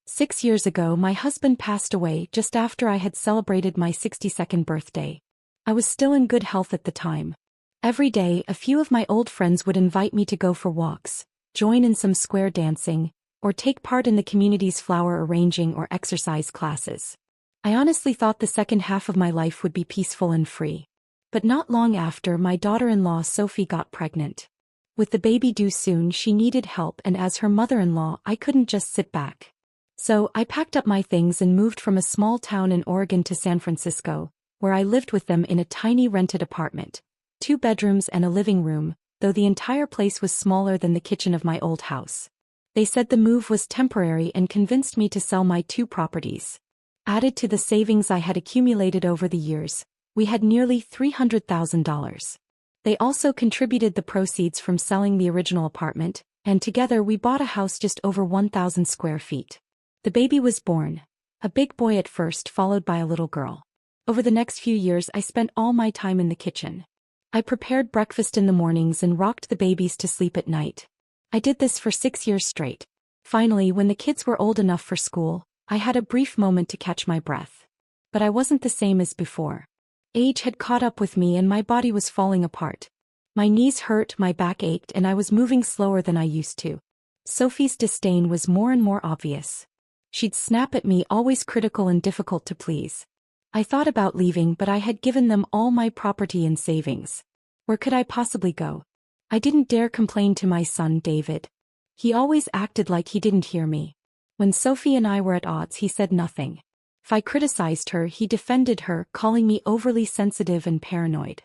6 years ago, my husband passed away just after I had celebrated my 62nd birthday. I was still in good health at the time. Every day, a few of my old friends would invite me to go for walks, join in some square dancing, or take part in the community's flower arranging or exercise classes. I honestly thought the second half of my life would be peaceful and free. But not long after, my daughter-in-law Sophie got pregnant. With the baby due soon, she needed help, and as her mother-in-law, I couldn't just sit back. So, I packed up my things and moved from a small town in Oregon to San Francisco, where I lived with them in a tiny rented apartment, 2 bedrooms and a living room, though the entire place was smaller than the kitchen of my old house. They said the move was temporary and convinced me to sell my 2 properties. Added to the savings I had accumulated over the years, we had nearly $300,000. They also contributed the proceeds from selling the original apartment, and together we bought a house just over 1,000 square feet. The baby was born, a big boy at first, followed by a little girl. Over the next few years, I spent all my time in the kitchen. I prepared breakfast in the mornings and rocked the babies to sleep at night. I did this for 6 years straight. Finally, when the kids were old enough for school, I had a brief moment to catch my breath. But I wasn't the same as before. Age had caught up with me and my body was falling apart. My knees hurt, my back ached, and I was moving slower than I used to. Sophie's disdain was more and more obvious. She'd snap at me, always critical and difficult to please. I thought about leaving, but I had given them all my property and savings. Where could I possibly go? I didn't dare complain to my son, David. He always acted like he didn't hear me. When Sophie and I were at odds, he said nothing. If I criticized her, he defended her, calling me overly sensitive and paranoid.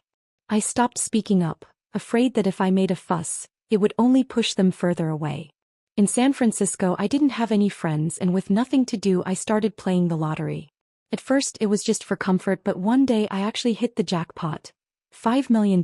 I stopped speaking up, afraid that if I made a fuss, it would only push them further away. In San Francisco, I didn't have any friends, and with nothing to do, I started playing the lottery. At first, it was just for comfort, but one day I actually hit the jackpot. $5 million.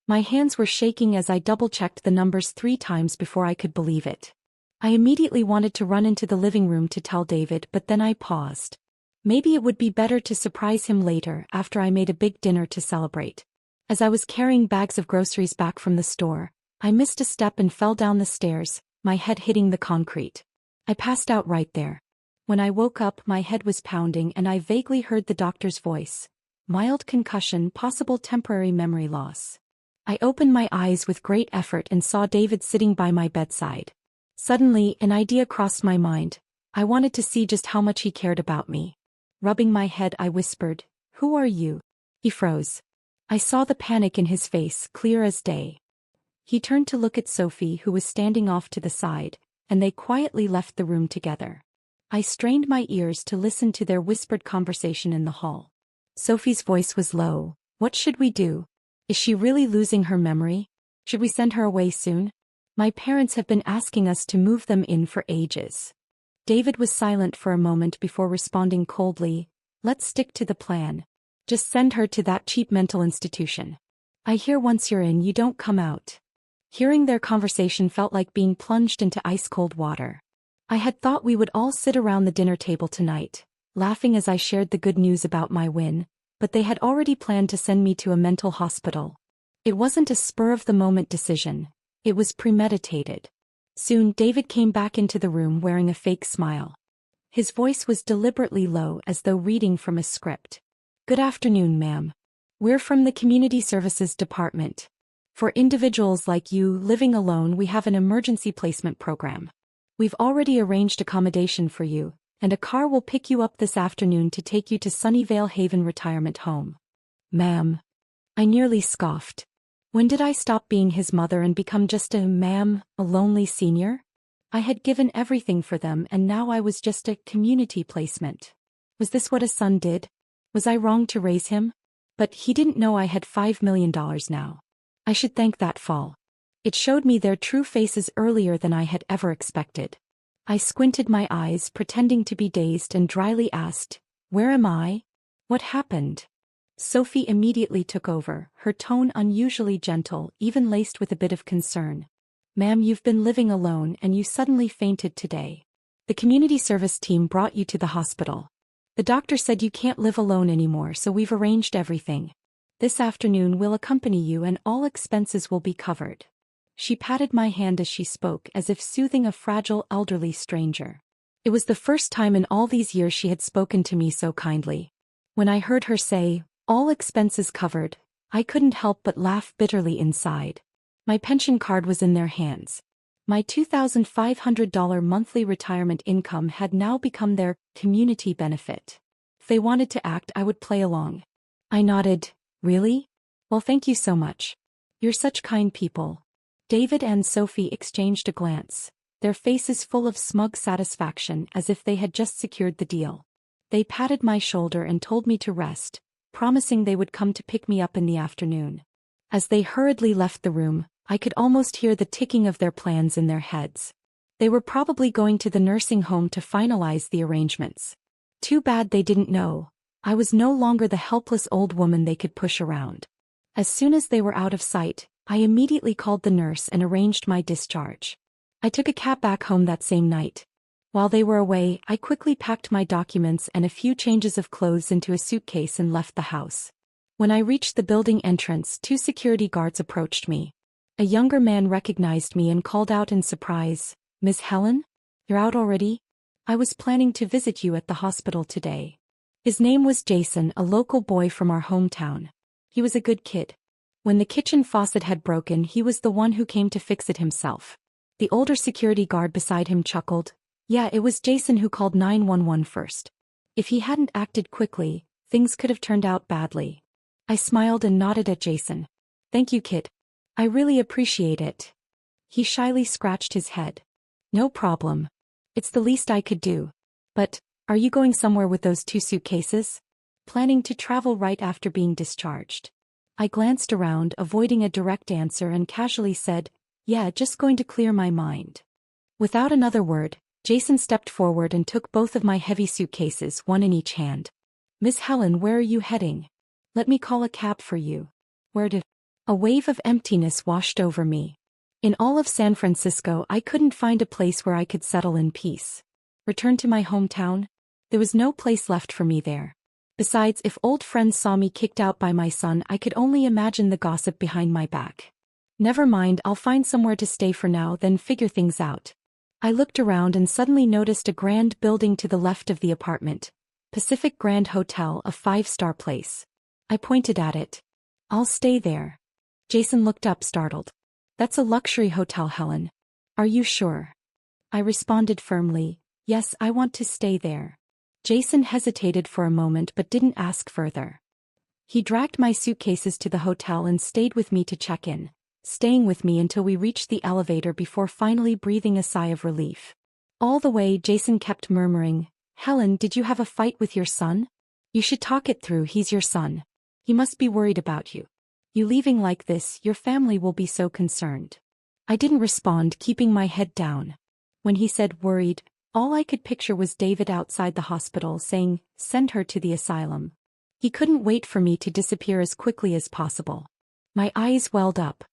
My hands were shaking as I double-checked the numbers 3 times before I could believe it. I immediately wanted to run into the living room to tell David, but then I paused. Maybe it would be better to surprise him later, after I made a big dinner to celebrate. As I was carrying bags of groceries back from the store, I missed a step and fell down the stairs, my head hitting the concrete. I passed out right there. When I woke up, my head was pounding and I vaguely heard the doctor's voice. Mild concussion, possible temporary memory loss. I opened my eyes with great effort and saw David sitting by my bedside. Suddenly, an idea crossed my mind. I wanted to see just how much he cared about me. Rubbing my head, I whispered, "Who are you?" He froze. I saw the panic in his face, clear as day. He turned to look at Sophie, who was standing off to the side, and they quietly left the room together. I strained my ears to listen to their whispered conversation in the hall. Sophie's voice was low. "What should we do? Is she really losing her memory? Should we send her away soon? My parents have been asking us to move them in for ages." David was silent for a moment before responding coldly, "Let's stick to the plan. Just send her to that cheap mental institution. I hear once you're in, you don't come out." Hearing their conversation felt like being plunged into ice-cold water. I had thought we would all sit around the dinner table tonight, laughing as I shared the good news about my win, but they had already planned to send me to a mental hospital. It wasn't a spur-of-the-moment decision. It was premeditated. Soon, David came back into the room wearing a fake smile. His voice was deliberately low, as though reading from a script. "Good afternoon, ma'am. We're from the Community Services Department. For individuals like you living alone, we have an emergency placement program. We've already arranged accommodation for you, and a car will pick you up this afternoon to take you to Sunnyvale Haven Retirement Home." "Ma'am." I nearly scoffed. When did I stop being his mother and become just a lonely senior? I had given everything for them, and now I was just a community placement. Was this what a son did? Was I wrong to raise him? But he didn't know I had $5 million now. I should thank that fall. It showed me their true faces earlier than I had ever expected. I squinted my eyes, pretending to be dazed, and dryly asked, "Where am I? What happened?" Sophie immediately took over, her tone unusually gentle, even laced with a bit of concern. "Ma'am, you've been living alone and you suddenly fainted today. The community service team brought you to the hospital. The doctor said you can't live alone anymore, so we've arranged everything. This afternoon we'll accompany you and all expenses will be covered." She patted my hand as she spoke, as if soothing a fragile elderly stranger. It was the first time in all these years she had spoken to me so kindly. When I heard her say, "All expenses covered," I couldn't help but laugh bitterly inside. My pension card was in their hands. My $2,500 monthly retirement income had now become their community benefit. If they wanted to act, I would play along. I nodded. Really? Well, thank you so much. You're such kind people. David and Sophie exchanged a glance, their faces full of smug satisfaction as if they had just secured the deal. They patted my shoulder and told me to rest, promising they would come to pick me up in the afternoon. As they hurriedly left the room, I could almost hear the ticking of their plans in their heads. They were probably going to the nursing home to finalize the arrangements. Too bad they didn't know. I was no longer the helpless old woman they could push around. As soon as they were out of sight, I immediately called the nurse and arranged my discharge. I took a cab back home that same night. While they were away, I quickly packed my documents and a few changes of clothes into a suitcase and left the house. When I reached the building entrance, 2 security guards approached me. A younger man recognized me and called out in surprise, "Miss Helen? You're out already? I was planning to visit you at the hospital today." His name was Jason, a local boy from our hometown. He was a good kid. When the kitchen faucet had broken, he was the one who came to fix it himself. The older security guard beside him chuckled. Yeah, it was Jason who called 911 first. If he hadn't acted quickly, things could have turned out badly. I smiled and nodded at Jason. Thank you, kid. I really appreciate it. He shyly scratched his head. No problem. It's the least I could do. But, are you going somewhere with those 2 suitcases? Planning to travel right after being discharged. I glanced around, avoiding a direct answer, and casually said, "Yeah, just going to clear my mind." Without another word, Jason stepped forward and took both of my heavy suitcases, one in each hand. "Miss Helen, where are you heading? Let me call a cab for you." Where to? A wave of emptiness washed over me. In all of San Francisco, I couldn't find a place where I could settle in peace. Return to my hometown? There was no place left for me there. Besides, if old friends saw me kicked out by my son, I could only imagine the gossip behind my back. Never mind, I'll find somewhere to stay for now, then figure things out. I looked around and suddenly noticed a grand building to the left of the apartment. Pacific Grand Hotel, a 5-star place. I pointed at it. "I'll stay there." Jason looked up, startled. "That's a luxury hotel, Helen. Are you sure?" I responded firmly, "Yes, I want to stay there." Jason hesitated for a moment but didn't ask further. He dragged my suitcases to the hotel and stayed with me to check in, staying with me until we reached the elevator before finally breathing a sigh of relief. All the way, Jason kept murmuring, "Helen, did you have a fight with your son? You should talk it through, he's your son. He must be worried about you. You leaving like this, your family will be so concerned." I didn't respond, keeping my head down. When he said worried, all I could picture was David outside the hospital saying, "Send her to the asylum." He couldn't wait for me to disappear as quickly as possible. My eyes welled up.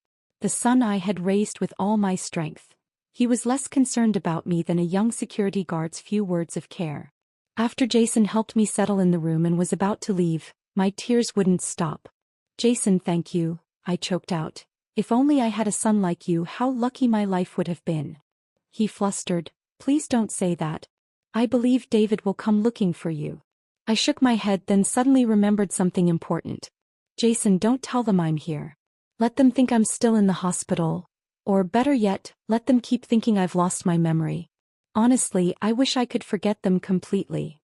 The son I had raised with all my strength. He was less concerned about me than a young security guard's few words of care. After Jason helped me settle in the room and was about to leave, my tears wouldn't stop. "Jason, thank you," I choked out. "If only I had a son like you, how lucky my life would have been." He flustered, "Please don't say that. I believe David will come looking for you." I shook my head, then suddenly remembered something important. "Jason, don't tell them I'm here. Let them think I'm still in the hospital. Or better yet, let them keep thinking I've lost my memory. Honestly, I wish I could forget them completely."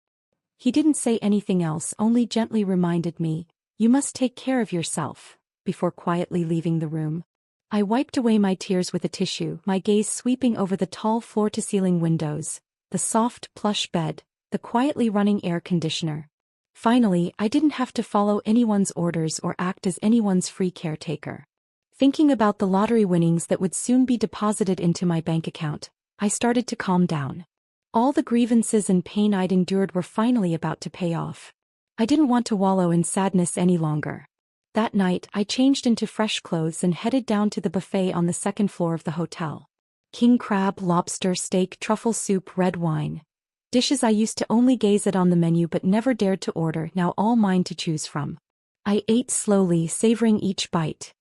He didn't say anything else, only gently reminded me, "You must take care of yourself," before quietly leaving the room. I wiped away my tears with a tissue, my gaze sweeping over the tall floor-to-ceiling windows, the soft, plush bed, the quietly running air conditioner. Finally, I didn't have to follow anyone's orders or act as anyone's free caretaker. Thinking about the lottery winnings that would soon be deposited into my bank account, I started to calm down. All the grievances and pain I'd endured were finally about to pay off. I didn't want to wallow in sadness any longer. That night, I changed into fresh clothes and headed down to the buffet on the 2nd floor of the hotel. King crab, lobster, steak, truffle soup, red wine. Dishes I used to only gaze at on the menu but never dared to order, now all mine to choose from. I ate slowly, savoring each bite.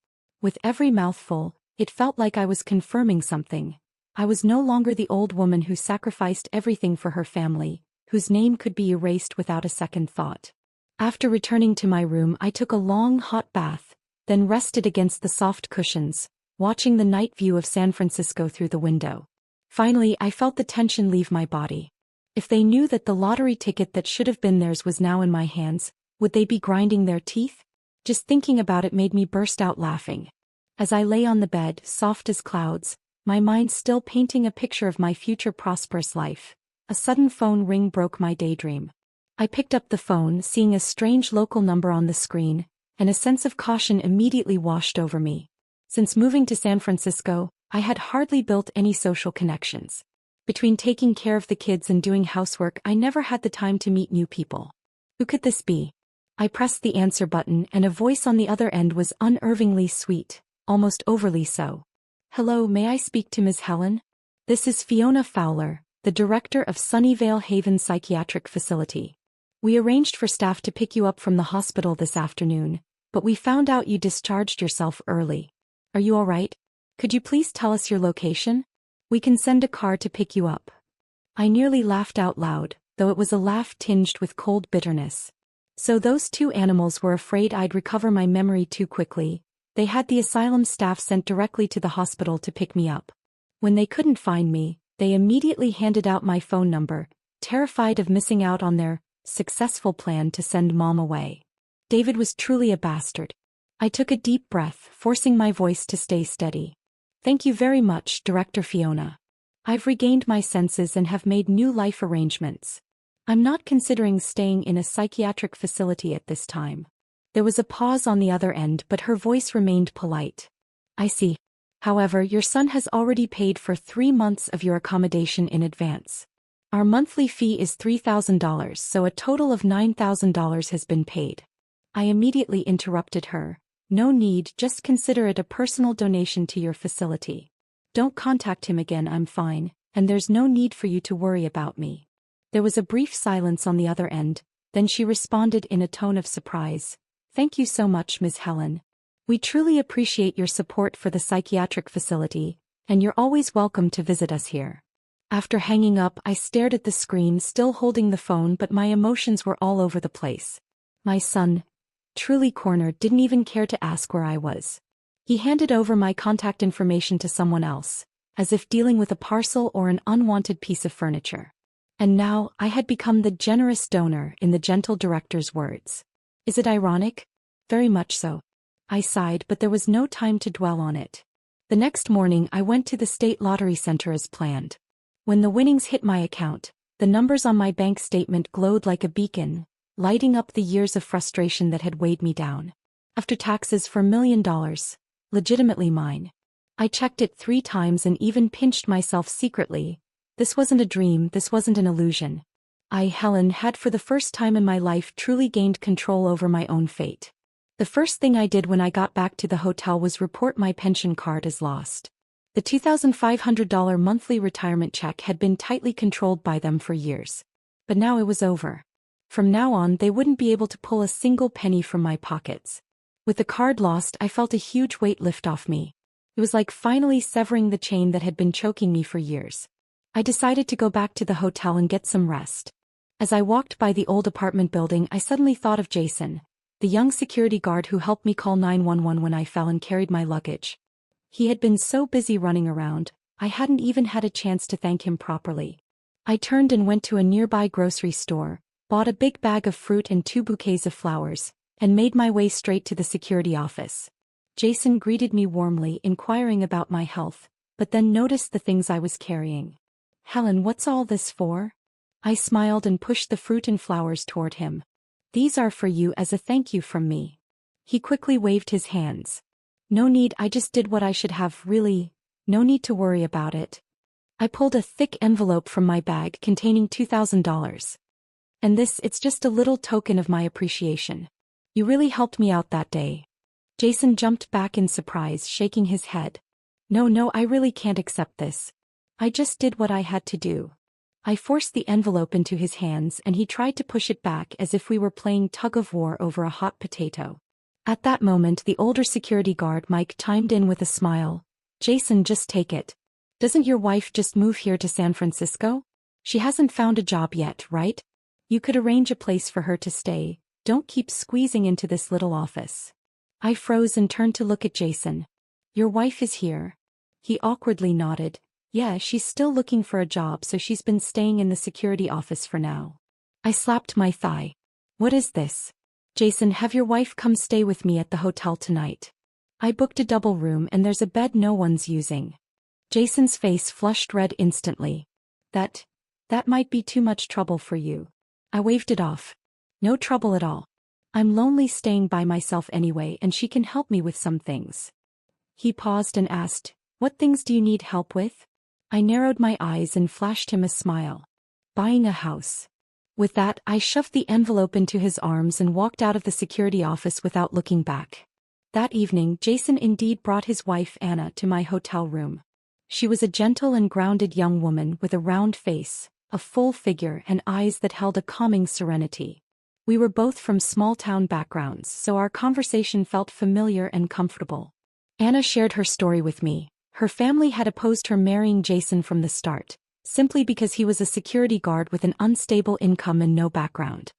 With every mouthful, it felt like I was confirming something. I was no longer the old woman who sacrificed everything for her family, whose name could be erased without a second thought. After returning to my room, I took a long hot bath, then rested against the soft cushions, watching the night view of San Francisco through the window. Finally, I felt the tension leave my body. If they knew that the lottery ticket that should have been theirs was now in my hands, would they be grinding their teeth? Just thinking about it made me burst out laughing. As I lay on the bed, soft as clouds, my mind still painting a picture of my future prosperous life, a sudden phone ring broke my daydream. I picked up the phone, seeing a strange local number on the screen, and a sense of caution immediately washed over me. Since moving to San Francisco, I had hardly built any social connections. Between taking care of the kids and doing housework, I never had the time to meet new people. Who could this be? I pressed the answer button, and a voice on the other end was unnervingly sweet, almost overly so. "Hello, may I speak to Ms. Helen? This is Fiona Fowler, the director of Sunnyvale Haven Psychiatric Facility. We arranged for staff to pick you up from the hospital this afternoon, but we found out you discharged yourself early. Are you all right? Could you please tell us your location? We can send a car to pick you up." I nearly laughed out loud, though it was a laugh tinged with cold bitterness. So those two animals were afraid I'd recover my memory too quickly. They had the asylum staff sent directly to the hospital to pick me up. When they couldn't find me, they immediately handed out my phone number, terrified of missing out on their successful plan to send Mom away. David was truly a bastard. I took a deep breath, forcing my voice to stay steady. "Thank you very much, Director Fiona. I've regained my senses and have made new life arrangements. I'm not considering staying in a psychiatric facility at this time." There was a pause on the other end, but her voice remained polite. "I see. However, your son has already paid for 3 months of your accommodation in advance. Our monthly fee is $3,000, so a total of $9,000 has been paid." I immediately interrupted her. "No need, just consider it a personal donation to your facility. Don't contact him again, I'm fine, and there's no need for you to worry about me." There was a brief silence on the other end, then she responded in a tone of surprise. "Thank you so much, Ms. Helen. We truly appreciate your support for the psychiatric facility, and you're always welcome to visit us here." After hanging up, I stared at the screen, still holding the phone, but my emotions were all over the place. My son, truly cornered, didn't even care to ask where I was. He handed over my contact information to someone else, as if dealing with a parcel or an unwanted piece of furniture. And now, I had become the generous donor, in the gentle director's words. Is it ironic? Very much so. I sighed, but there was no time to dwell on it. The next morning, I went to the state lottery center as planned. When the winnings hit my account, the numbers on my bank statement glowed like a beacon, lighting up the years of frustration that had weighed me down. After taxes for $1 million, legitimately mine. I checked it 3 times and even pinched myself secretly. This wasn't a dream, this wasn't an illusion. I, Helen, had for the first time in my life truly gained control over my own fate. The first thing I did when I got back to the hotel was report my pension card as lost. The $2,500 monthly retirement check had been tightly controlled by them for years. But now it was over. From now on, they wouldn't be able to pull a single penny from my pockets. With the card lost, I felt a huge weight lift off me. It was like finally severing the chain that had been choking me for years. I decided to go back to the hotel and get some rest. As I walked by the old apartment building, I suddenly thought of Jason, the young security guard who helped me call 911 when I fell and carried my luggage. He had been so busy running around, I hadn't even had a chance to thank him properly. I turned and went to a nearby grocery store, bought a big bag of fruit and 2 bouquets of flowers, and made my way straight to the security office. Jason greeted me warmly, inquiring about my health, but then noticed the things I was carrying. "Helen, what's all this for?" I smiled and pushed the fruit and flowers toward him. "These are for you as a thank you from me." He quickly waved his hands. "No need, I just did what I should have, really. No need to worry about it." I pulled a thick envelope from my bag containing $2,000. "And it's just a little token of my appreciation. You really helped me out that day." Jason jumped back in surprise, shaking his head. No, I really can't accept this. I just did what I had to do." I forced the envelope into his hands and he tried to push it back as if we were playing tug-of-war over a hot potato. At that moment, the older security guard Mike chimed in with a smile. "Jason, just take it. Doesn't your wife just move here to San Francisco? She hasn't found a job yet, right? You could arrange a place for her to stay. Don't keep squeezing into this little office. I froze and turned to look at Jason. Your wife is here. He awkwardly nodded. Yeah, she's still looking for a job, so she's been staying in the security office for now. I slapped my thigh. What is this? Jason, have your wife come stay with me at the hotel tonight. I booked a double room and there's a bed no one's using. Jason's face flushed red instantly. That might be too much trouble for you. I waved it off. No trouble at all. I'm lonely staying by myself anyway, and she can help me with some things. He paused and asked, what things do you need help with? I narrowed my eyes and flashed him a smile. Buying a house. With that, I shoved the envelope into his arms and walked out of the security office without looking back. That evening, Jason indeed brought his wife Anna to my hotel room. She was a gentle and grounded young woman with a round face, a full figure, and eyes that held a calming serenity. We were both from small-town backgrounds, so our conversation felt familiar and comfortable. Anna shared her story with me. Her family had opposed her marrying Jason from the start, simply because he was a security guard with an unstable income and no background.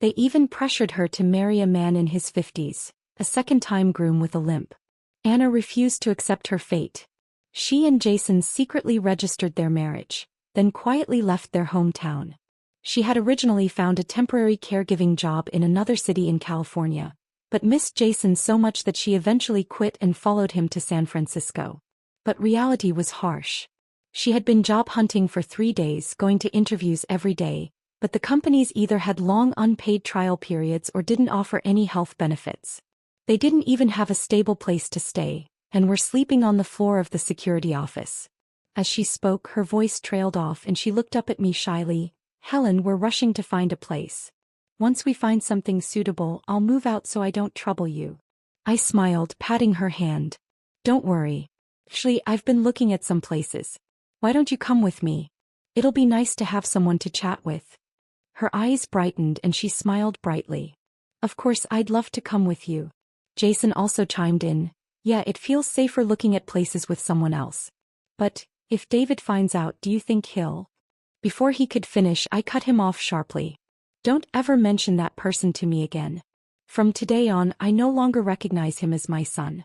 They even pressured her to marry a man in his 50s, a second-time groom with a limp. Anna refused to accept her fate. She and Jason secretly registered their marriage, then quietly left their hometown. She had originally found a temporary caregiving job in another city in California, but missed Jason so much that she eventually quit and followed him to San Francisco. But reality was harsh. She had been job hunting for 3 days, going to interviews every day, but the companies either had long unpaid trial periods or didn't offer any health benefits. They didn't even have a stable place to stay, and were sleeping on the floor of the security office. As she spoke, her voice trailed off and she looked up at me shyly. Helen, we're rushing to find a place. Once we find something suitable, I'll move out so I don't trouble you. I smiled, patting her hand. Don't worry. Actually, I've been looking at some places. Why don't you come with me? It'll be nice to have someone to chat with. Her eyes brightened and she smiled brightly. Of course, I'd love to come with you. Jason also chimed in. Yeah, it feels safer looking at places with someone else. But if David finds out, do you think he'll? Before he could finish, I cut him off sharply. Don't ever mention that person to me again. From today on, I no longer recognize him as my son.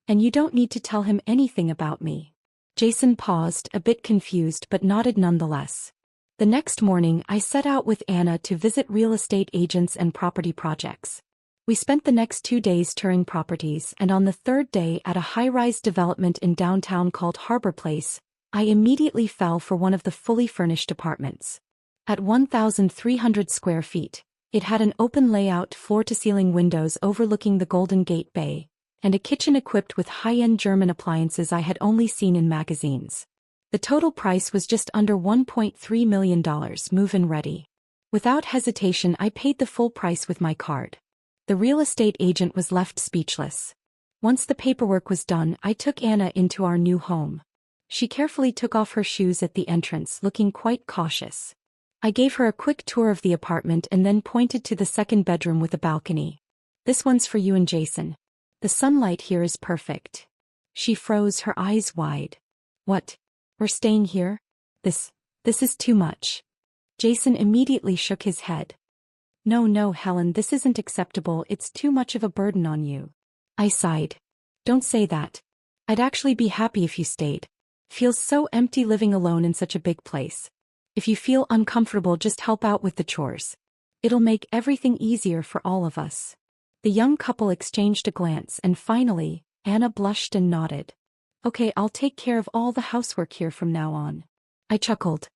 And you don't need to tell him anything about me. Jason paused, a bit confused but nodded nonetheless. The next morning, I set out with Anna to visit real estate agents and property projects. We spent the next 2 days touring properties, and on the third day at a high-rise development in downtown called Harbor Place, I immediately fell for one of the fully furnished apartments. At 1,300 square feet, it had an open layout, floor-to-ceiling windows overlooking the Golden Gate Bay, and a kitchen equipped with high-end German appliances I had only seen in magazines. The total price was just under $1.3 million, move-in ready. Without hesitation, I paid the full price with my card. The real estate agent was left speechless. Once the paperwork was done, I took Anna into our new home. She carefully took off her shoes at the entrance, looking quite cautious. I gave her a quick tour of the apartment and then pointed to the second bedroom with a balcony. This one's for you and Jason. The sunlight here is perfect. She froze, her eyes wide. What? We're staying here? This is too much. Jason immediately shook his head. No, Helen, this isn't acceptable. It's too much of a burden on you. I sighed. Don't say that. I'd actually be happy if you stayed. Feels so empty living alone in such a big place. If you feel uncomfortable, just help out with the chores. It'll make everything easier for all of us. The young couple exchanged a glance and finally, Anna blushed and nodded. Okay, I'll take care of all the housework here from now on. I chuckled.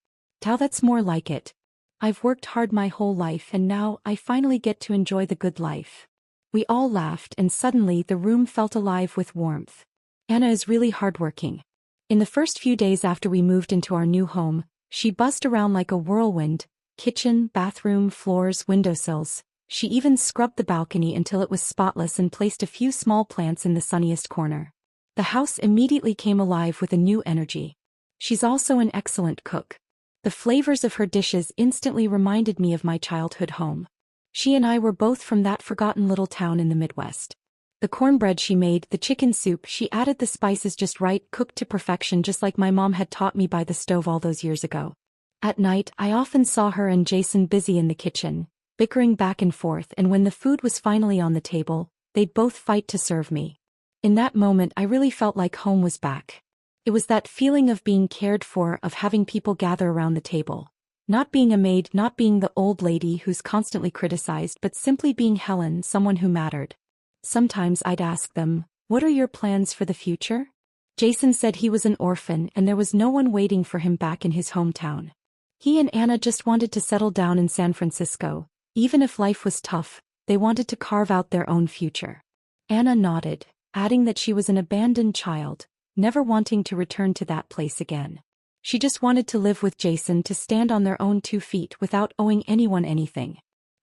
Now that's more like it. I've worked hard my whole life and now I finally get to enjoy the good life. We all laughed and suddenly the room felt alive with warmth. Anna is really hardworking. In the first few days after we moved into our new home, she buzzed around like a whirlwind, kitchen, bathroom, floors, windowsills. She even scrubbed the balcony until it was spotless and placed a few small plants in the sunniest corner. The house immediately came alive with a new energy. She's also an excellent cook. The flavors of her dishes instantly reminded me of my childhood home. She and I were both from that forgotten little town in the Midwest. The cornbread she made, the chicken soup, she added the spices just right, cooked to perfection just like my mom had taught me by the stove all those years ago. At night, I often saw her and Jason busy in the kitchen, bickering back and forth, and when the food was finally on the table, they'd both fight to serve me. In that moment I really felt like home was back. It was that feeling of being cared for, of having people gather around the table. Not being a maid, not being the old lady who's constantly criticized, but simply being Helen, someone who mattered. Sometimes I'd ask them, "What are your plans for the future?" Jason said he was an orphan and there was no one waiting for him back in his hometown. He and Anna just wanted to settle down in San Francisco. Even if life was tough, they wanted to carve out their own future. Anna nodded, adding that she was an abandoned child, never wanting to return to that place again. She just wanted to live with Jason, to stand on their own 2 feet without owing anyone anything.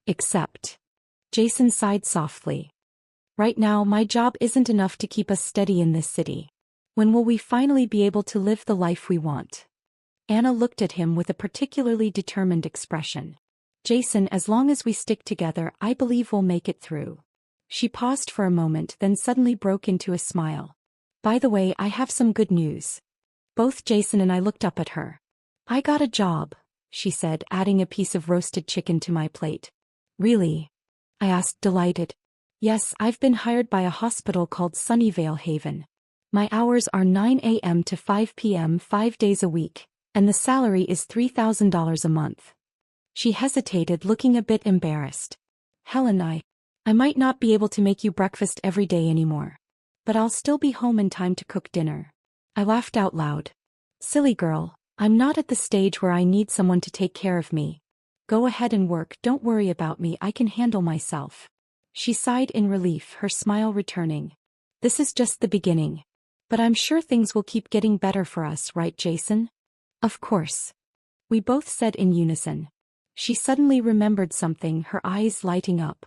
Except. Jason sighed softly. "Right now my job isn't enough to keep us steady in this city. When will we finally be able to live the life we want?" Anna looked at him with a particularly determined expression. "Jason, as long as we stick together, I believe we'll make it through." She paused for a moment, then suddenly broke into a smile. "By the way, I have some good news." Both Jason and I looked up at her. "I got a job," she said, adding a piece of roasted chicken to my plate. "Really?" I asked, delighted. "Yes, I've been hired by a hospital called Sunnyvale Haven. My hours are 9 a.m. to 5 p.m. 5 days a week, and the salary is $3,000 a month." She hesitated, looking a bit embarrassed. "Helen, I might not be able to make you breakfast every day anymore. But I'll still be home in time to cook dinner." I laughed out loud. "Silly girl, I'm not at the stage where I need someone to take care of me. Go ahead and work, don't worry about me, I can handle myself." She sighed in relief, her smile returning. "This is just the beginning. But I'm sure things will keep getting better for us, right, Jason?" "Of course." We both said in unison. She suddenly remembered something, her eyes lighting up.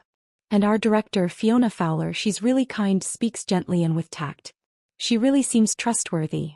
"And our director, Fiona Fowler, she's really kind, speaks gently and with tact. She really seems trustworthy."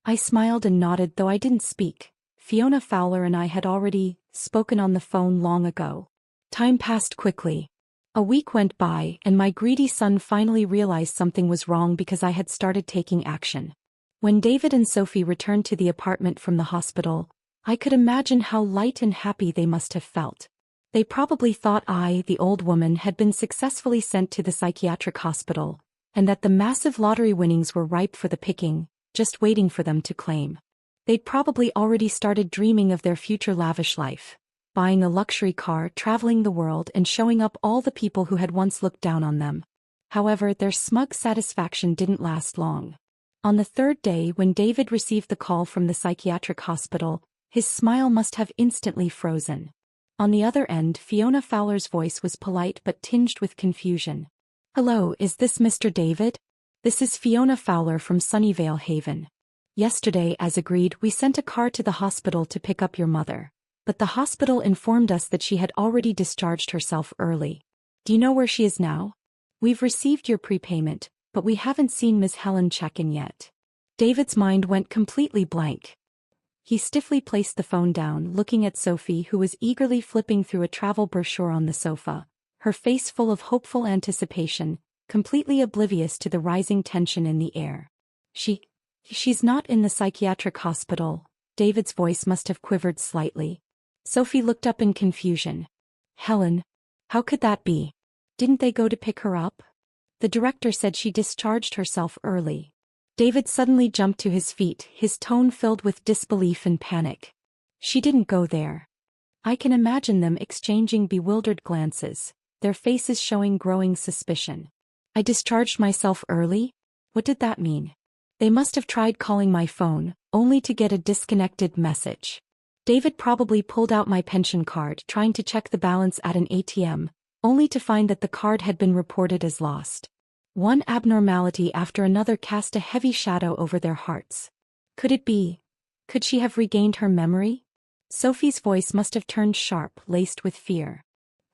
I smiled and nodded, though I didn't speak. Fiona Fowler and I had already spoken on the phone long ago. Time passed quickly. A week went by, and my greedy son finally realized something was wrong because I had started taking action. When David and Sophie returned to the apartment from the hospital, I could imagine how light and happy they must have felt. They probably thought I, the old woman, had been successfully sent to the psychiatric hospital, and that the massive lottery winnings were ripe for the picking, just waiting for them to claim. They'd probably already started dreaming of their future lavish life, buying a luxury car, traveling the world, and showing up all the people who had once looked down on them. However, their smug satisfaction didn't last long. On the 3rd day, when David received the call from the psychiatric hospital, his smile must have instantly frozen. On the other end, Fiona Fowler's voice was polite but tinged with confusion. "Hello, is this Mr. David? This is Fiona Fowler from Sunnyvale Haven. Yesterday, as agreed, we sent a car to the hospital to pick up your mother. But the hospital informed us that she had already discharged herself early. Do you know where she is now? We've received your prepayment, but we haven't seen Miss Helen check in yet." David's mind went completely blank. He stiffly placed the phone down, looking at Sophie, who was eagerly flipping through a travel brochure on the sofa, her face full of hopeful anticipation, completely oblivious to the rising tension in the air. She's not in the psychiatric hospital." David's voice must have quivered slightly. Sophie looked up in confusion. "Helen? How could that be? Didn't they go to pick her up? The director said she discharged herself early." David suddenly jumped to his feet, his tone filled with disbelief and panic. "She didn't go there." I can imagine them exchanging bewildered glances, their faces showing growing suspicion. "I discharged myself early? What did that mean?" "They must have tried calling my phone, only to get a disconnected message. David probably pulled out my pension card, trying to check the balance at an ATM, only to find that the card had been reported as lost." One abnormality after another cast a heavy shadow over their hearts. Could it be? Could she have regained her memory? Sophie's voice must have turned sharp, laced with fear.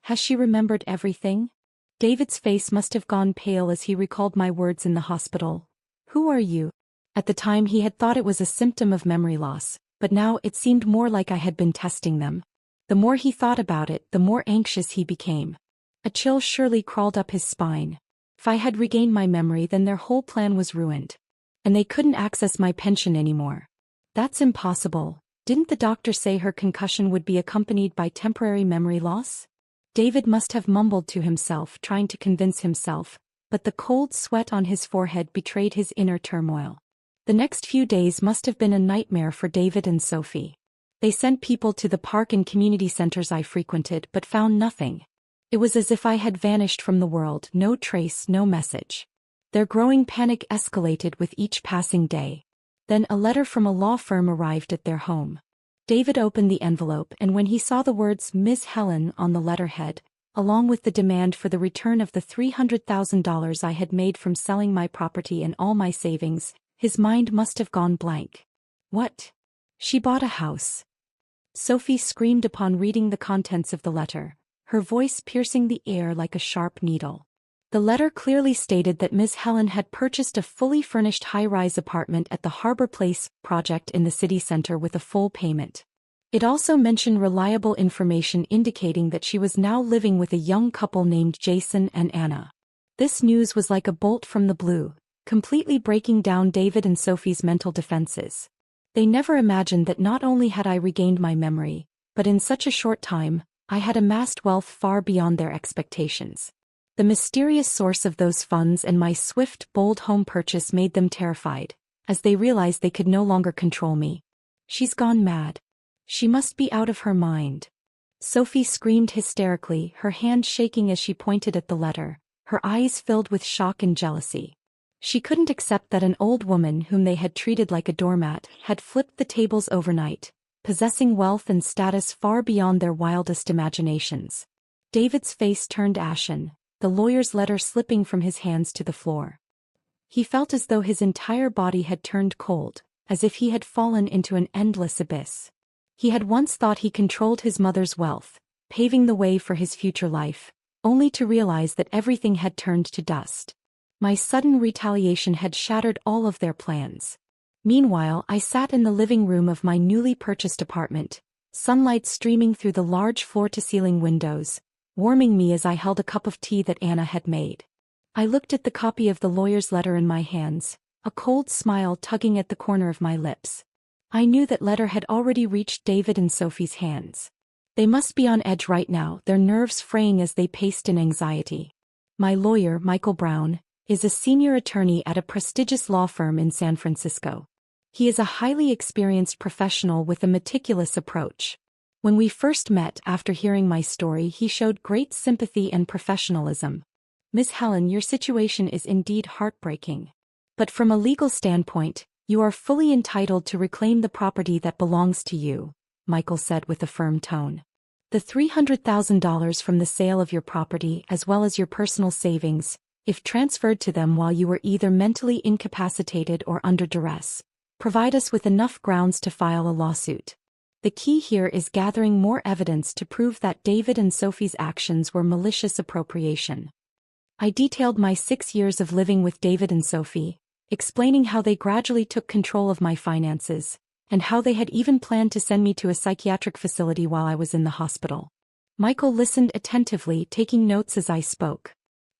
Has she remembered everything? David's face must have gone pale as he recalled my words in the hospital. "Who are you?" At the time he had thought it was a symptom of memory loss, but now it seemed more like I had been testing them. The more he thought about it, the more anxious he became. A chill surely crawled up his spine. If I had regained my memory, then their whole plan was ruined. And they couldn't access my pension anymore. That's impossible. Didn't the doctor say her concussion would be accompanied by temporary memory loss? David must have mumbled to himself, trying to convince himself, but the cold sweat on his forehead betrayed his inner turmoil. The next few days must have been a nightmare for David and Sophie. They sent people to the park and community centers I frequented but found nothing. It was as if I had vanished from the world, no trace, no message. Their growing panic escalated with each passing day. Then a letter from a law firm arrived at their home. David opened the envelope, and when he saw the words Ms. Helen on the letterhead, along with the demand for the return of the $300,000 I had made from selling my property and all my savings, his mind must have gone blank. What? She bought a house. Sophie screamed upon reading the contents of the letter, her voice piercing the air like a sharp needle. The letter clearly stated that Ms. Helen had purchased a fully furnished high-rise apartment at the Harbor Place project in the city center with a full payment. It also mentioned reliable information indicating that she was now living with a young couple named Jason and Anna. This news was like a bolt from the blue, completely breaking down David and Sophie's mental defenses. They never imagined that not only had I regained my memory, but in such a short time, I had amassed wealth far beyond their expectations. The mysterious source of those funds and my swift, bold home purchase made them terrified, as they realized they could no longer control me. She's gone mad. She must be out of her mind. Sophie screamed hysterically, her hand shaking as she pointed at the letter, her eyes filled with shock and jealousy. She couldn't accept that an old woman whom they had treated like a doormat had flipped the tables overnight, possessing wealth and status far beyond their wildest imaginations. David's face turned ashen, the lawyer's letter slipping from his hands to the floor. He felt as though his entire body had turned cold, as if he had fallen into an endless abyss. He had once thought he controlled his mother's wealth, paving the way for his future life, only to realize that everything had turned to dust. My sudden retaliation had shattered all of their plans. Meanwhile, I sat in the living room of my newly purchased apartment, sunlight streaming through the large floor-to-ceiling windows, warming me as I held a cup of tea that Anna had made. I looked at the copy of the lawyer's letter in my hands, a cold smile tugging at the corner of my lips. I knew that letter had already reached David and Sophie's hands. They must be on edge right now, their nerves fraying as they paced in anxiety. My lawyer, Michael Brown, is a senior attorney at a prestigious law firm in San Francisco. He is a highly experienced professional with a meticulous approach. When we first met after hearing my story, he showed great sympathy and professionalism. Ms. Helen, your situation is indeed heartbreaking. But from a legal standpoint, you are fully entitled to reclaim the property that belongs to you, Michael said with a firm tone. The $300,000 from the sale of your property as well as your personal savings, if transferred to them while you were either mentally incapacitated or under duress, provide us with enough grounds to file a lawsuit. The key here is gathering more evidence to prove that David and Sophie's actions were malicious appropriation. I detailed my 6 years of living with David and Sophie, explaining how they gradually took control of my finances, and how they had even planned to send me to a psychiatric facility while I was in the hospital. Michael listened attentively, taking notes as I spoke.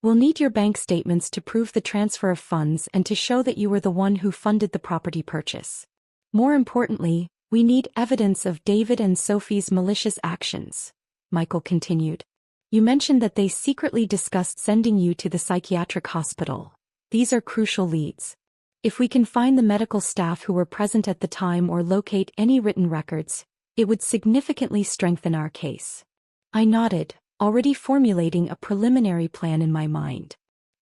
We'll need your bank statements to prove the transfer of funds and to show that you were the one who funded the property purchase. More importantly, we need evidence of David and Sophie's malicious actions, Michael continued. You mentioned that they secretly discussed sending you to the psychiatric hospital. These are crucial leads. If we can find the medical staff who were present at the time or locate any written records, it would significantly strengthen our case. I nodded, already formulating a preliminary plan in my mind.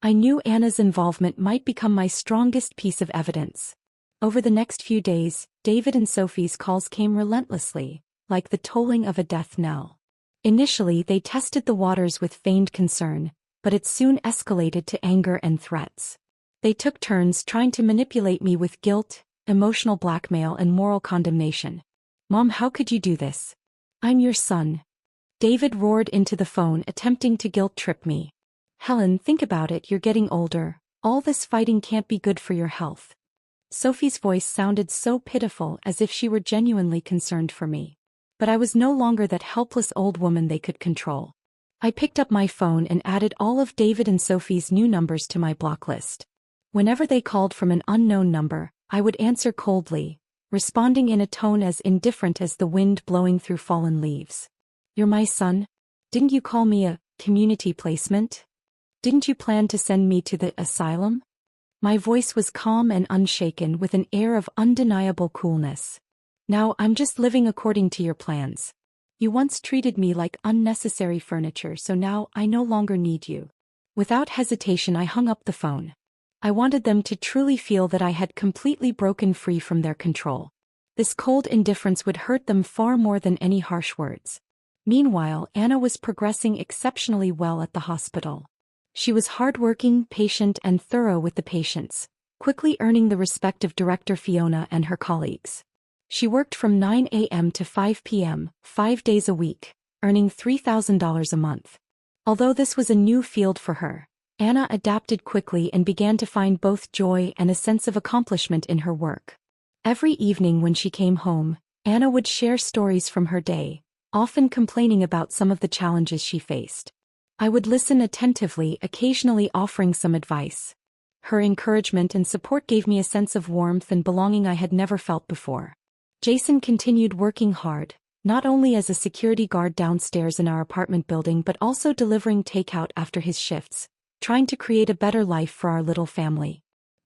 I knew Anna's involvement might become my strongest piece of evidence. Over the next few days, David and Sophie's calls came relentlessly, like the tolling of a death knell. Initially, they tested the waters with feigned concern, but it soon escalated to anger and threats. They took turns trying to manipulate me with guilt, emotional blackmail, and moral condemnation. Mom, how could you do this? I'm your son. David roared into the phone, attempting to guilt-trip me. Helen, think about it, you're getting older. All this fighting can't be good for your health. Sophie's voice sounded so pitiful, as if she were genuinely concerned for me. But I was no longer that helpless old woman they could control. I picked up my phone and added all of David and Sophie's new numbers to my block list. Whenever they called from an unknown number, I would answer coldly, responding in a tone as indifferent as the wind blowing through fallen leaves. "You're my son? Didn't you call me a community placement? Didn't you plan to send me to the asylum?" My voice was calm and unshaken with an air of undeniable coolness. "Now I'm just living according to your plans. You once treated me like unnecessary furniture, so now I no longer need you." Without hesitation I hung up the phone. I wanted them to truly feel that I had completely broken free from their control. This cold indifference would hurt them far more than any harsh words. Meanwhile, Anna was progressing exceptionally well at the hospital. She was hardworking, patient, and thorough with the patients, quickly earning the respect of Director Fiona and her colleagues. She worked from 9 a.m. to 5 p.m., 5 days a week, earning $3,000 a month. Although this was a new field for her, Anna adapted quickly and began to find both joy and a sense of accomplishment in her work. Every evening when she came home, Anna would share stories from her day, often complaining about some of the challenges she faced. I would listen attentively, occasionally offering some advice. Her encouragement and support gave me a sense of warmth and belonging I had never felt before. Jason continued working hard, not only as a security guard downstairs in our apartment building but also delivering takeout after his shifts, trying to create a better life for our little family.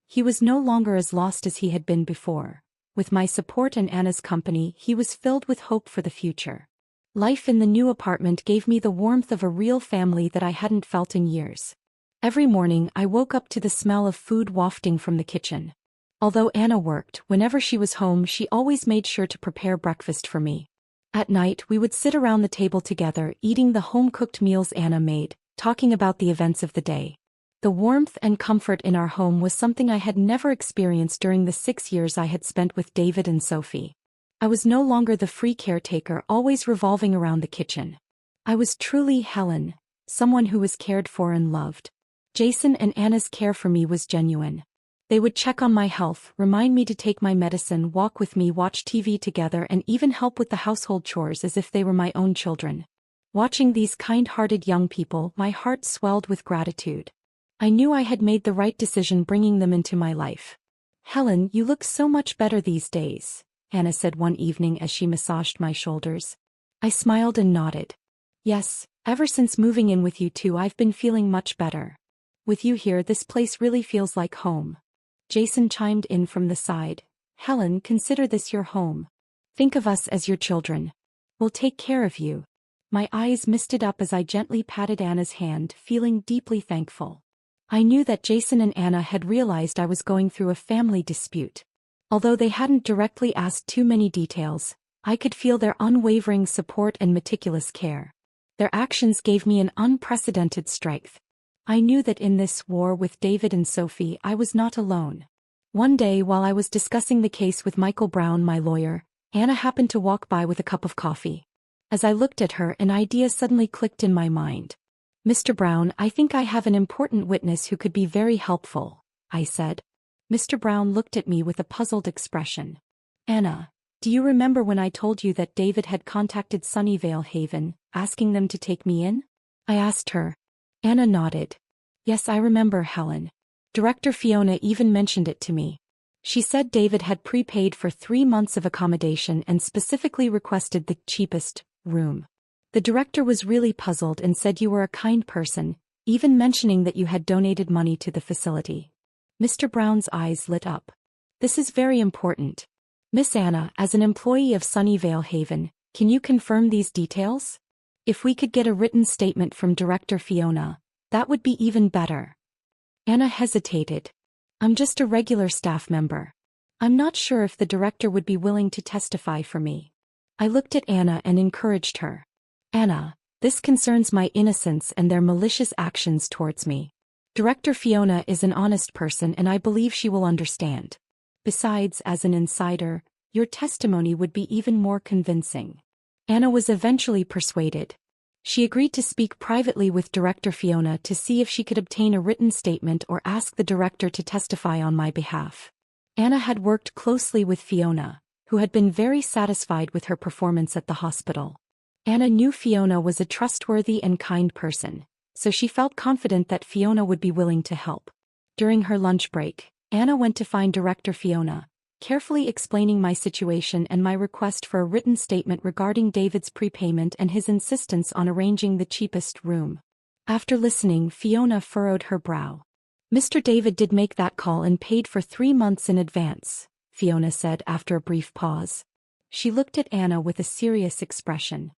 He was no longer as lost as he had been before. With my support and Anna's company, he was filled with hope for the future. Life in the new apartment gave me the warmth of a real family that I hadn't felt in years. Every morning I woke up to the smell of food wafting from the kitchen. Although Anna worked, whenever she was home she always made sure to prepare breakfast for me. At night we would sit around the table together, eating the home-cooked meals Anna made, talking about the events of the day. The warmth and comfort in our home was something I had never experienced during the 6 years I had spent with David and Sophie. I was no longer the free caretaker always revolving around the kitchen. I was truly Helen, someone who was cared for and loved. Jason and Anna's care for me was genuine. They would check on my health, remind me to take my medicine, walk with me, watch TV together, and even help with the household chores as if they were my own children. Watching these kind-hearted young people, my heart swelled with gratitude. I knew I had made the right decision bringing them into my life. "Helen, you look so much better these days," Anna said one evening as she massaged my shoulders. I smiled and nodded. "Yes, ever since moving in with you two I've been feeling much better. With you here this place really feels like home." Jason chimed in from the side. "Helen, consider this your home. Think of us as your children. We'll take care of you." My eyes misted up as I gently patted Anna's hand, feeling deeply thankful. I knew that Jason and Anna had realized I was going through a family dispute. Although they hadn't directly asked too many details, I could feel their unwavering support and meticulous care. Their actions gave me an unprecedented strength. I knew that in this war with David and Sophie I was not alone. One day while I was discussing the case with Michael Brown, my lawyer, Anna happened to walk by with a cup of coffee. As I looked at her, an idea suddenly clicked in my mind. "Mr. Brown, I think I have an important witness who could be very helpful," I said. Mr. Brown looked at me with a puzzled expression. "Anna, do you remember when I told you that David had contacted Sunnyvale Haven, asking them to take me in?" I asked her. Anna nodded. "Yes, I remember, Helen. Director Fiona even mentioned it to me. She said David had prepaid for 3 months of accommodation and specifically requested the cheapest room. The director was really puzzled and said you were a kind person, even mentioning that you had donated money to the facility." Mr. Brown's eyes lit up. "This is very important. Miss Anna, as an employee of Sunnyvale Haven, can you confirm these details? If we could get a written statement from Director Fiona, that would be even better." Anna hesitated. "I'm just a regular staff member. I'm not sure if the director would be willing to testify for me." I looked at Anna and encouraged her. "Anna, this concerns my innocence and their malicious actions towards me. Director Fiona is an honest person and I believe she will understand. Besides, as an insider, your testimony would be even more convincing." Anna was eventually persuaded. She agreed to speak privately with Director Fiona to see if she could obtain a written statement or ask the director to testify on my behalf. Anna had worked closely with Fiona, who had been very satisfied with her performance at the hospital. Anna knew Fiona was a trustworthy and kind person, so she felt confident that Fiona would be willing to help. During her lunch break, Anna went to find Director Fiona, carefully explaining my situation and my request for a written statement regarding David's prepayment and his insistence on arranging the cheapest room. After listening, Fiona furrowed her brow. "Mr. David did make that call and paid for 3 months in advance," Fiona said after a brief pause. She looked at Anna with a serious expression.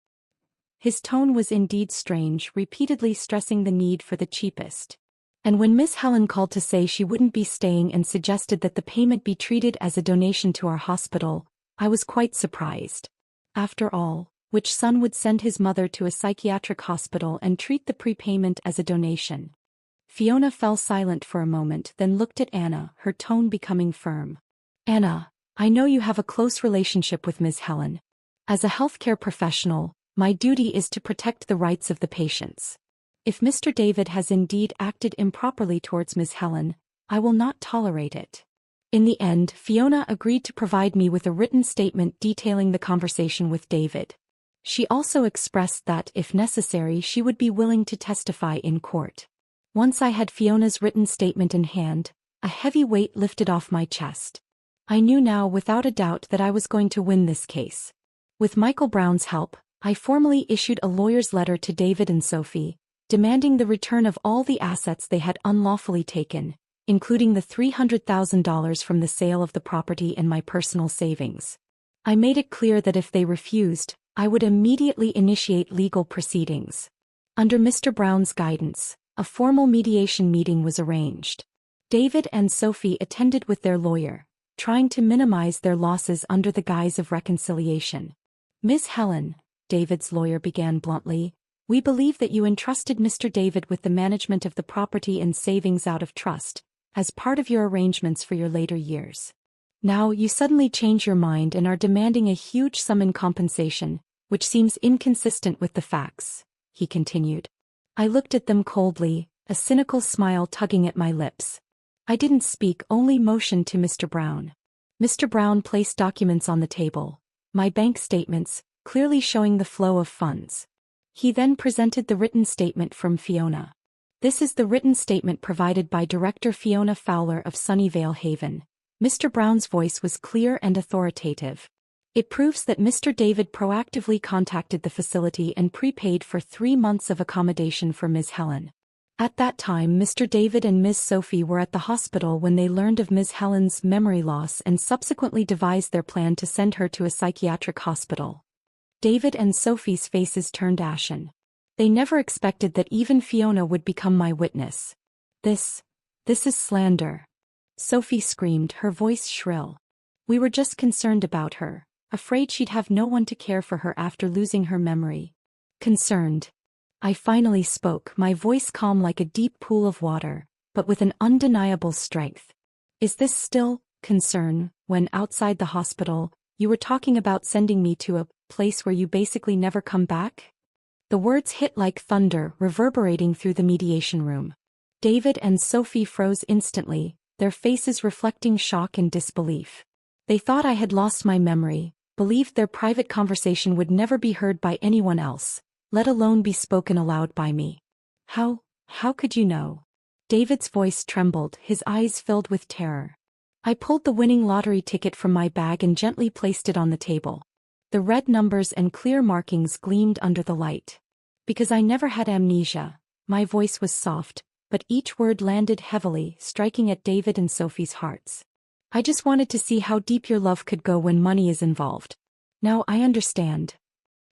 His tone was indeed strange, repeatedly stressing the need for the cheapest. "And when Miss Helen called to say she wouldn't be staying and suggested that the payment be treated as a donation to our hospital, I was quite surprised. After all, which son would send his mother to a psychiatric hospital and treat the prepayment as a donation?" Fiona fell silent for a moment, then looked at Anna, her tone becoming firm. "Anna, I know you have a close relationship with Ms. Helen. As a healthcare professional, my duty is to protect the rights of the patients. If Mr. David has indeed acted improperly towards Ms. Helen, I will not tolerate it." In the end, Fiona agreed to provide me with a written statement detailing the conversation with David. She also expressed that, if necessary, she would be willing to testify in court. Once I had Fiona's written statement in hand, a heavy weight lifted off my chest. I knew now without a doubt that I was going to win this case. With Michael Brown's help, I formally issued a lawyer's letter to David and Sophie, demanding the return of all the assets they had unlawfully taken, including the $300,000 from the sale of the property and my personal savings. I made it clear that if they refused, I would immediately initiate legal proceedings. Under Mr. Brown's guidance, a formal mediation meeting was arranged. David and Sophie attended with their lawyer, trying to minimize their losses under the guise of reconciliation. "Ms. Helen," David's lawyer began bluntly, "we believe that you entrusted Mr. David with the management of the property and savings out of trust, as part of your arrangements for your later years. Now you suddenly change your mind and are demanding a huge sum in compensation, which seems inconsistent with the facts," he continued. I looked at them coldly, a cynical smile tugging at my lips. I didn't speak, only motioned to Mr. Brown. Mr. Brown placed documents on the table, my bank statements, clearly showing the flow of funds. He then presented the written statement from Fiona. "This is the written statement provided by Director Fiona Fowler of Sunnyvale Haven." Mr. Brown's voice was clear and authoritative. "It proves that Mr. David proactively contacted the facility and prepaid for 3 months of accommodation for Ms. Helen. At that time, Mr. David and Ms. Sophie were at the hospital when they learned of Ms. Helen's memory loss and subsequently devised their plan to send her to a psychiatric hospital." David and Sophie's faces turned ashen. They never expected that even Fiona would become my witness. This is slander," Sophie screamed, her voice shrill. "We were just concerned about her, afraid she'd have no one to care for her after losing her memory." "Concerned?" I finally spoke, my voice calm like a deep pool of water, but with an undeniable strength. "Is this still concern, when outside the hospital, you were talking about sending me to a place where you basically never come back?" The words hit like thunder, reverberating through the mediation room. David and Sophie froze instantly, their faces reflecting shock and disbelief. They thought I had lost my memory, believed their private conversation would never be heard by anyone else, let alone be spoken aloud by me. How could you know?" David's voice trembled, his eyes filled with terror. I pulled the winning lottery ticket from my bag and gently placed it on the table. The red numbers and clear markings gleamed under the light. "Because I never had amnesia," my voice was soft, but each word landed heavily, striking at David and Sophie's hearts. "I just wanted to see how deep your love could go when money is involved. Now I understand."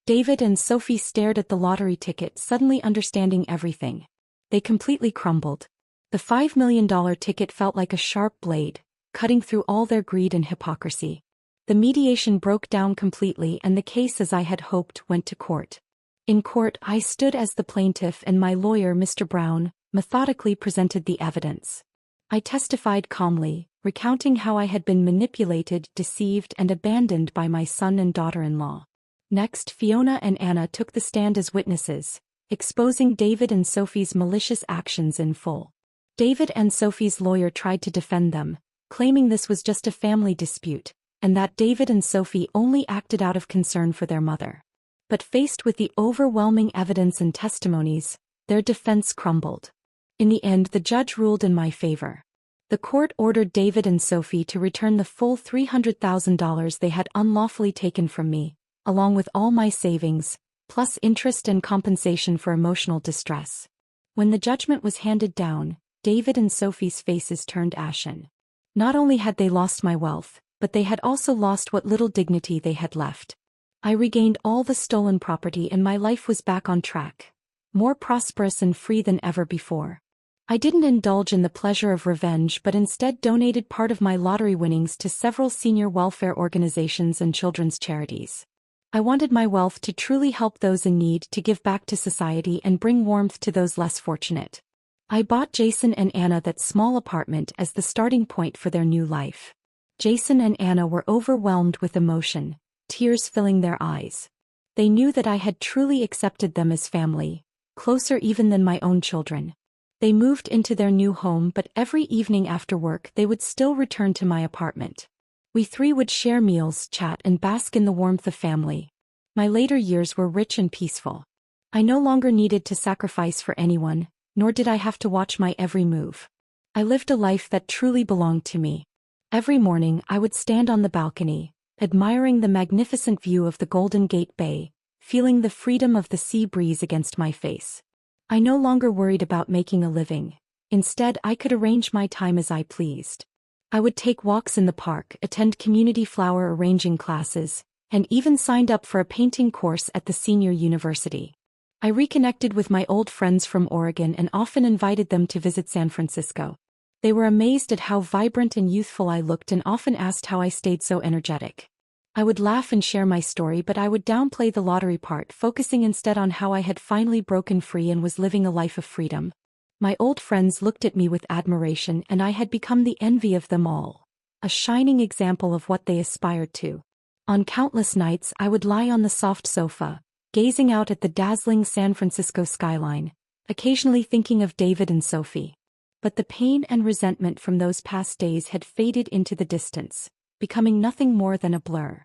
David and Sophie stared at the lottery ticket, suddenly understanding everything. They completely crumbled. The $5 million ticket felt like a sharp blade, cutting through all their greed and hypocrisy. The mediation broke down completely and the case, as I had hoped, went to court. In court, I stood as the plaintiff and my lawyer, Mr. Brown, methodically presented the evidence. I testified calmly, recounting how I had been manipulated, deceived, and abandoned by my son and daughter-in-law. Next, Fiona and Anna took the stand as witnesses, exposing David and Sophie's malicious actions in full. David and Sophie's lawyer tried to defend them, claiming this was just a family dispute, and that David and Sophie only acted out of concern for their mother. But faced with the overwhelming evidence and testimonies, their defense crumbled. In the end, the judge ruled in my favor. The court ordered David and Sophie to return the full $300,000 they had unlawfully taken from me, along with all my savings, plus interest and compensation for emotional distress. When the judgment was handed down, David and Sophie's faces turned ashen. Not only had they lost my wealth, but they had also lost what little dignity they had left. I regained all the stolen property and my life was back on track, more prosperous and free than ever before. I didn't indulge in the pleasure of revenge but instead donated part of my lottery winnings to several senior welfare organizations and children's charities. I wanted my wealth to truly help those in need, to give back to society and bring warmth to those less fortunate. I bought Jason and Anna that small apartment as the starting point for their new life. Jason and Anna were overwhelmed with emotion, tears filling their eyes. They knew that I had truly accepted them as family, closer even than my own children. They moved into their new home, but every evening after work they would still return to my apartment. We three would share meals, chat, and bask in the warmth of family. My later years were rich and peaceful. I no longer needed to sacrifice for anyone, nor did I have to watch my every move. I lived a life that truly belonged to me. Every morning I would stand on the balcony, admiring the magnificent view of the Golden Gate Bay, feeling the freedom of the sea breeze against my face. I no longer worried about making a living. Instead, I could arrange my time as I pleased. I would take walks in the park, attend community flower arranging classes, and even signed up for a painting course at the senior university. I reconnected with my old friends from Oregon and often invited them to visit San Francisco. They were amazed at how vibrant and youthful I looked and often asked how I stayed so energetic. I would laugh and share my story, but I would downplay the lottery part, focusing instead on how I had finally broken free and was living a life of freedom. My old friends looked at me with admiration and I had become the envy of them all, a shining example of what they aspired to. On countless nights I would lie on the soft sofa, gazing out at the dazzling San Francisco skyline, occasionally thinking of David and Sophie. But the pain and resentment from those past days had faded into the distance, becoming nothing more than a blur.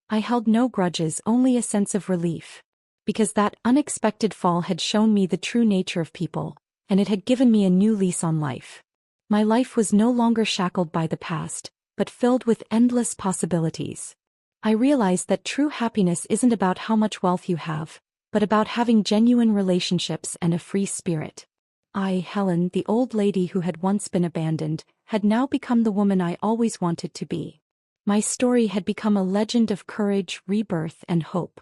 I held no grudges, only a sense of relief. Because that unexpected fall had shown me the true nature of people, and it had given me a new lease on life. My life was no longer shackled by the past, but filled with endless possibilities. I realized that true happiness isn't about how much wealth you have, but about having genuine relationships and a free spirit. I, Helen, the old lady who had once been abandoned, had now become the woman I always wanted to be. My story had become a legend of courage, rebirth, and hope.